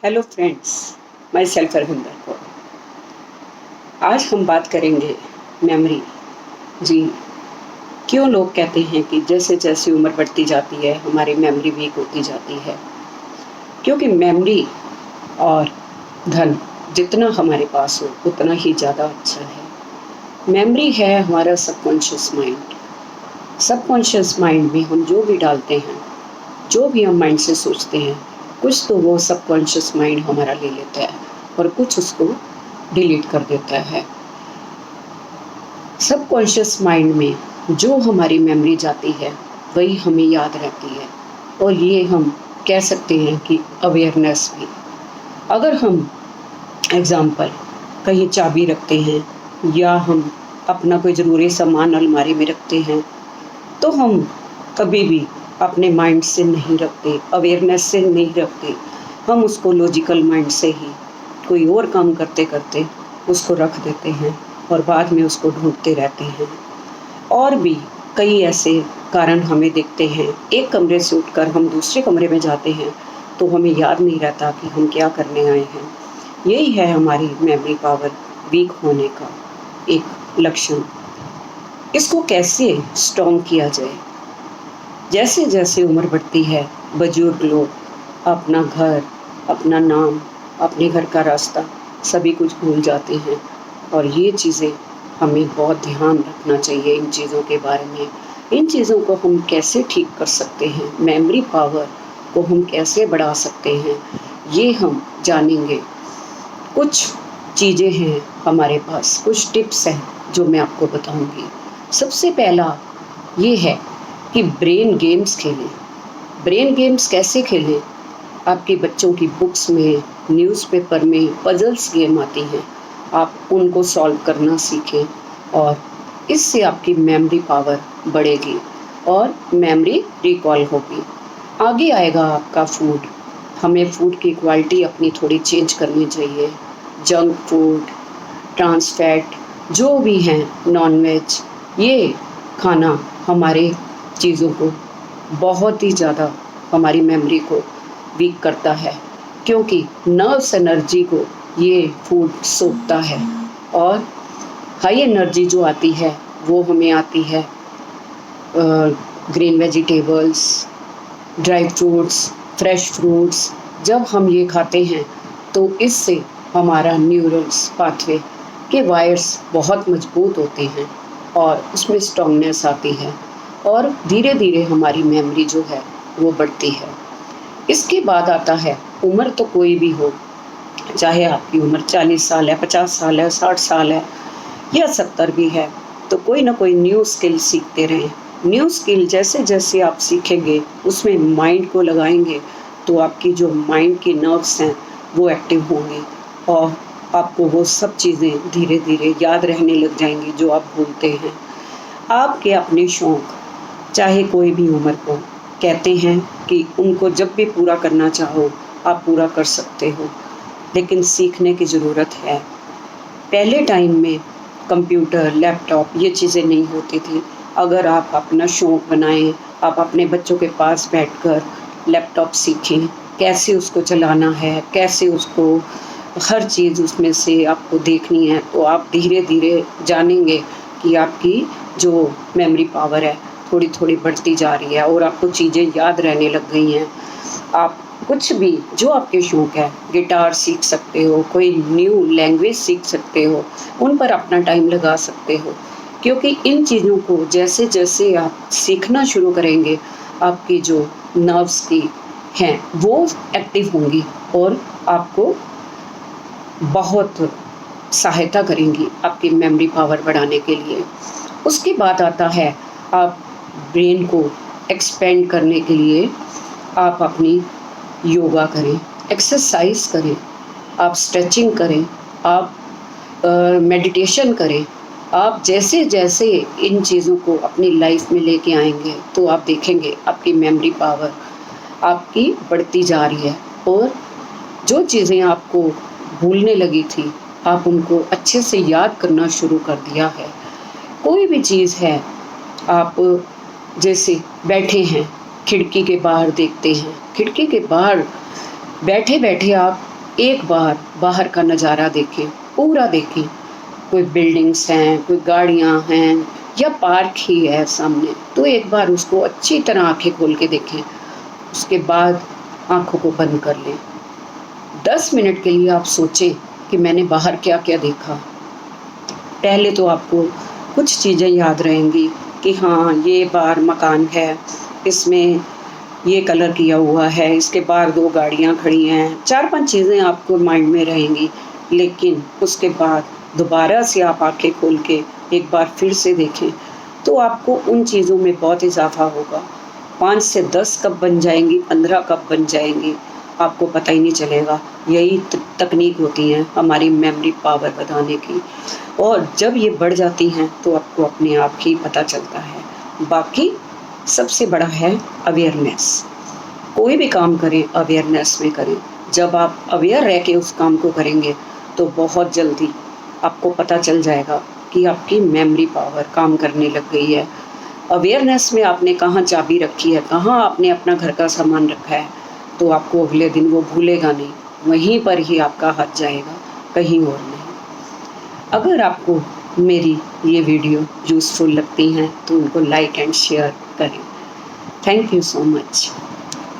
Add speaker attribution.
Speaker 1: Hello friends, my self Arvinder Kaur. आज हम बात करेंगे मेमोरी। जी, क्यों लोग कहते हैं कि जैसे जैसे उम्र बढ़ती जाती है हमारी मेमोरी वीक होती जाती है। क्योंकि मेमोरी और धन जितना हमारे पास हो उतना ही ज़्यादा अच्छा है। मेमोरी है हमारा सबकॉन्शियस माइंड। सबकॉन्शियस माइंड में हम जो भी डालते हैं, जो भी हम माइंड से सोचते हैं, कुछ तो वो सबकॉन्शियस माइंड हमारा ले लेता है और कुछ उसको डिलीट कर देता है। सबकॉन्शियस माइंड में जो हमारी मेमोरी जाती है वही हमें याद रहती है, और ये हम कह सकते हैं कि अवेयरनेस भी। अगर हम एग्ज़ाम्पल कहीं चाबी रखते हैं या हम अपना कोई ज़रूरी सामान अलमारी में रखते हैं, तो हम कभी भी अपने माइंड से नहीं रखते, अवेयरनेस से नहीं रखते। हम उसको लॉजिकल माइंड से ही कोई और काम करते करते उसको रख देते हैं और बाद में उसको ढूंढते रहते हैं। और भी कई ऐसे कारण हमें दिखते हैं। एक कमरे से उठकर हम दूसरे कमरे में जाते हैं तो हमें याद नहीं रहता कि हम क्या करने आए हैं। यही है हमारी मेमोरी पावर वीक होने का एक लक्षण। इसको कैसे स्ट्रॉन्ग किया जाए? जैसे जैसे उम्र बढ़ती है बुजुर्ग लोग अपना घर, अपना नाम, अपने घर का रास्ता सभी कुछ भूल जाते हैं, और ये चीज़ें हमें बहुत ध्यान रखना चाहिए इन चीज़ों के बारे में। इन चीज़ों को हम कैसे ठीक कर सकते हैं, मेमोरी पावर को हम कैसे बढ़ा सकते हैं, ये हम जानेंगे। कुछ चीज़ें हैं हमारे पास, कुछ टिप्स हैं जो मैं आपको बताऊंगी। सबसे पहला ये है कि ब्रेन गेम्स खेलें। ब्रेन गेम्स कैसे खेलें? आपके बच्चों की बुक्स में, न्यूज़पेपर में पजल्स गेम आती हैं, आप उनको सॉल्व करना सीखें और इससे आपकी मेमोरी पावर बढ़ेगी और मेमोरी रिकॉल होगी। आगे आएगा आपका फूड। हमें फूड की क्वालिटी अपनी थोड़ी चेंज करनी चाहिए। जंक फूड, ट्रांस फैट जो भी हैं, नॉन वेज, ये खाना हमारे चीज़ों को बहुत ही ज़्यादा हमारी मेमोरी को वीक करता है, क्योंकि नर्व्स एनर्जी को ये फूड सोखता है। और हाई एनर्जी जो आती है वो हमें आती है green vegetables, dry fruits, fresh fruits. जब हम ये खाते हैं तो इससे हमारा न्यूरल्स पाथवे के वायर्स बहुत मजबूत होते हैं और उसमें स्ट्रॉन्गनेस आती है और धीरे धीरे हमारी मेमोरी जो है वो बढ़ती है। इसके बाद आता है उम्र, तो कोई भी हो, चाहे आपकी उम्र 40 साल है, 50 साल है, 60 साल है या 70 भी है, तो कोई ना कोई न्यू स्किल सीखते रहें। न्यू स्किल जैसे जैसे आप सीखेंगे, उसमें माइंड को लगाएंगे, तो आपकी जो माइंड की नर्व्स हैं वो एक्टिव होंगी और आपको वो सब चीज़ें धीरे धीरे याद रहने लग जाएंगी जो आप भूलते हैं। आपके अपने शौक़, चाहे कोई भी उम्र को, कहते हैं कि उनको जब भी पूरा करना चाहो आप पूरा कर सकते हो, लेकिन सीखने की ज़रूरत है। पहले टाइम में कंप्यूटर, लैपटॉप ये चीज़ें नहीं होती थी। अगर आप अपना शौक़ बनाएं, आप अपने बच्चों के पास बैठकर लैपटॉप सीखें, कैसे उसको चलाना है, कैसे उसको हर चीज़ उसमें से आपको देखनी है, तो आप धीरे धीरे जानेंगे कि आपकी जो मेमोरी पावर है थोड़ी थोड़ी बढ़ती जा रही है और आपको चीज़ें याद रहने लग गई हैं। आप कुछ भी जो आपके शौक़ है, गिटार सीख सकते हो, कोई न्यू लैंग्वेज सीख सकते हो, उन पर अपना टाइम लगा सकते हो, क्योंकि इन चीज़ों को जैसे जैसे आप सीखना शुरू करेंगे आपकी जो नर्व्स की हैं वो एक्टिव होंगी और आपको बहुत सहायता करेंगी आपकी मेमोरी पावर बढ़ाने के लिए। उसके बाद आता है आप ब्रेन को एक्सपेंड करने के लिए आप अपनी योगा करें, एक्सरसाइज करें, आप स्ट्रेचिंग करें, आप मेडिटेशन करें। आप जैसे जैसे इन चीज़ों को अपनी लाइफ में लेके आएंगे तो आप देखेंगे आपकी मेमोरी पावर आपकी बढ़ती जा रही है और जो चीज़ें आपको भूलने लगी थी आप उनको अच्छे से याद करना शुरू कर दिया है। कोई भी चीज़ है, आप जैसे बैठे हैं, खिड़की के बाहर देखते हैं, खिड़की के बाहर बैठे बैठे आप एक बार बाहर का नज़ारा देखें, पूरा देखें। कोई बिल्डिंग्स हैं, कोई गाड़ियाँ हैं या पार्क ही है सामने, तो एक बार उसको अच्छी तरह आँखें खोल के देखें। उसके बाद आँखों को बंद कर लें। 10 मिनट के लिए आप सोचें कि मैंने बाहर क्या-क्या देखा। पहले तो आपको कुछ चीज़ें याद रहेंगी कि हाँ, ये बाहर मकान है, इसमें ये कलर किया हुआ है, इसके बाहर 2 गाड़ियाँ खड़ी हैं। 4-5 चीज़ें आपको माइंड में रहेंगी, लेकिन उसके बाद दोबारा से आप आँखें खोल के एक बार फिर से देखें, तो आपको उन चीज़ों में बहुत इज़ाफ़ा होगा। 5 से 10 कप बन जाएँगी, 15 कप बन जाएँगी, आपको पता ही नहीं चलेगा। यही तकनीक होती है हमारी मेमोरी पावर बढ़ाने की, और जब ये बढ़ जाती हैं तो आपको अपने आप ही पता चलता है। बाकी सबसे बड़ा है अवेयरनेस। कोई भी काम करें अवेयरनेस में करें। जब आप अवेयर रह के उस काम को करेंगे तो बहुत जल्दी आपको पता चल जाएगा कि आपकी मेमोरी पावर काम करने लग गई है। अवेयरनेस में आपने कहाँ चाबी रखी है, कहाँ आपने अपना घर का सामान रखा है, तो आपको अगले दिन वो भूलेगा नहीं, वहीं पर ही आपका हाथ जाएगा, कहीं और नहीं। अगर आपको मेरी ये वीडियो यूज़फुल लगती हैं तो उनको लाइक एंड शेयर करें। Thank you so much.